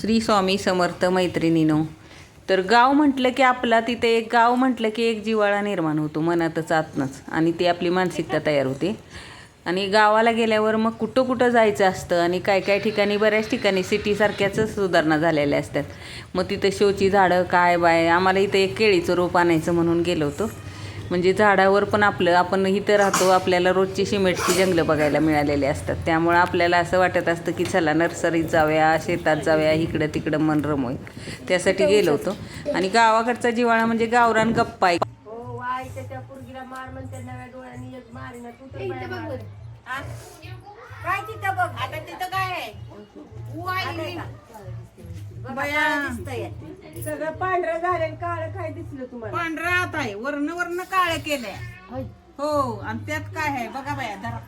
श्री स्वामी समर्थ मैत्रिणीनो. तर गाव म्हटलं की आपला तिथे एक गाव म्हटलं की एक जिव्हाळा निर्माण होतो मनातच आतनंच, आणि ती आपली मानसिकता तयार होते. आणि गावाला गेल्यावर मग कुठं कुठं जायचं असतं, आणि काय काय ठिकाणी बऱ्याच ठिकाणी सिटीसारख्याच सुधारणा झालेल्या असतात. मग तिथे शोची झाडं काय बाय, आम्हाला इथं एक केळीचं रोप आणायचं म्हणून गेलो होतो. म्हणजे झाडावर पण आपण इथं राहतो, आपल्याला रोजची सिमेंटची जंगलं बघायला मिळालेली असतात. त्यामुळं आपल्याला असं वाटत असतं की चला नर्सरीत जाऊया, शेतात जाऊया, इकडं तिकडं मन रमोय. त्यासाठी गेलो होतो. आणि गावाकडचा जिव्हाळा म्हणजे गावरान गप्पा आहे. त्याच्या पोरगीला मार म्हणते नव्या डोळ्यांनी एक मारीना तू तर काय तिथं बघ आता तिथं काय आहे सगळं पांढरं झालं, काळ काय दिसलं तुम्हाला? पांढरा आता आहे, वर्ण वर्ण काळ केलंय. हो, आणि त्यात काय आहे बघा बाया जरा.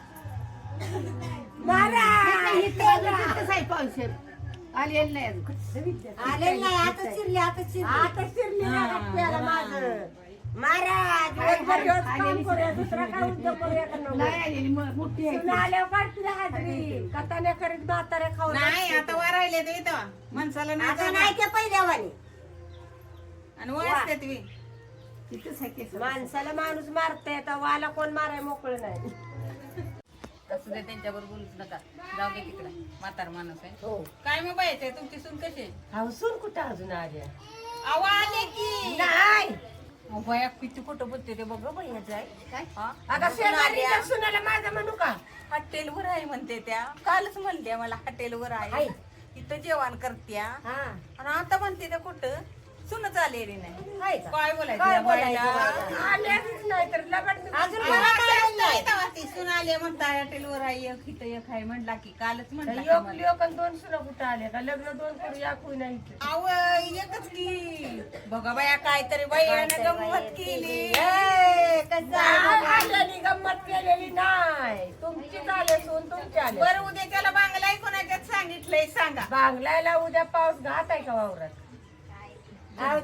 आले नाही आता चिरले आता चिरले माझं महाराज दुसरा काय उद्योग करूया का नको? आल्यावर काढतील हाजरी कथाने करीत म्हातारे खाऊ नाही आता वरायले ते इथं माणसाला आता नाही ते पहिल्यावानी आणि वळसते तुम्ही माणसाला माणूस मारता येतं, वाला कोण माराय मोकळं नाही. तसं ते त्यांच्याबरोबर बोलूच नका, जाऊ दे तिकडं, म्हातार माणूस आहे. हो काय मग बायचंय तुमची सून कशी आहे? हौसून कुठं अजून आल्या आवा आले की नाही बया किती खोटं बोलते ते बघ बहिण्याचं आहे काय. आता शेजारीच्या सुनाला माझं म्हणू का? हॉटेलवर आहे म्हणते त्या, कालच म्हणते मला हॉटेलवर आहे, इथं जेवण करत्या. हा आणि आता म्हणते त्या कुठं सुनच आलेली नाही. हाय का? काय काय बोलायचं बोलायचं? आल्याचीच नाही तर लबाड मी- अजून मला कळलं नाही. ती सुन आले म्हणता हॉटेलवर आहे, एक इथं एक आहे म्हणला की कालच म्हणला की योग मला. लिओ पण दोन सुना कुठं आले का? लग्न दोन करू या कोणी नाही इथे. अव एकच की बघा बाया काहीतरी बाईने गंमत केली. ए, कसं आहे? आल्यानी गंमत केलेली नाही, तुमचीच आले सून तुमची आले. बरं उद्या त्याला बांगलाय कोणाच्यात सांगितलंय सांगा. बांगलायला उद्या पाऊस घात आहे का वावरात?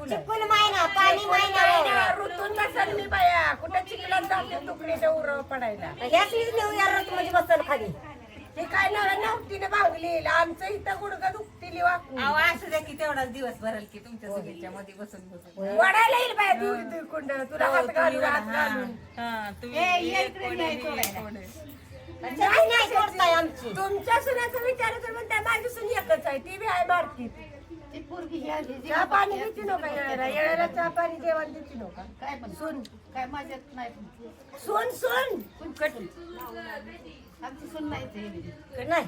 चिपकून महिना पाणी महिना ऋतून नसेल मी बाया कुठे चिखलात जाते तुकडीच्या उरावर पडायला. ह्यातलीच नेऊ या रथ म्हणजे बसल खाली. हे काय नव्हतीने बांगली आमचं इथं गुडघं दुखतील वाकून अहो असू द्या की तेवढाच दिवस भरल की तुमच्या सुनेच्या मध्ये बसून बसून. वडायला येईल बाया दूर कुंड तुला हात घालून हात घालून. हा, तुम्ही एक कोणी, एक कोणी. नाही नाही सोडताय आमची. तुमच्या सुनाचं विचार तर म्हणते माझी सून एकच आहे, ती बी आहे मारतीत. चहा पाणी देते नका येळाला, येळाला चहा पाणी जेवण देते नका. काय पण सून काय माझ्यात नाही. सून सून आमची सून नाही नाही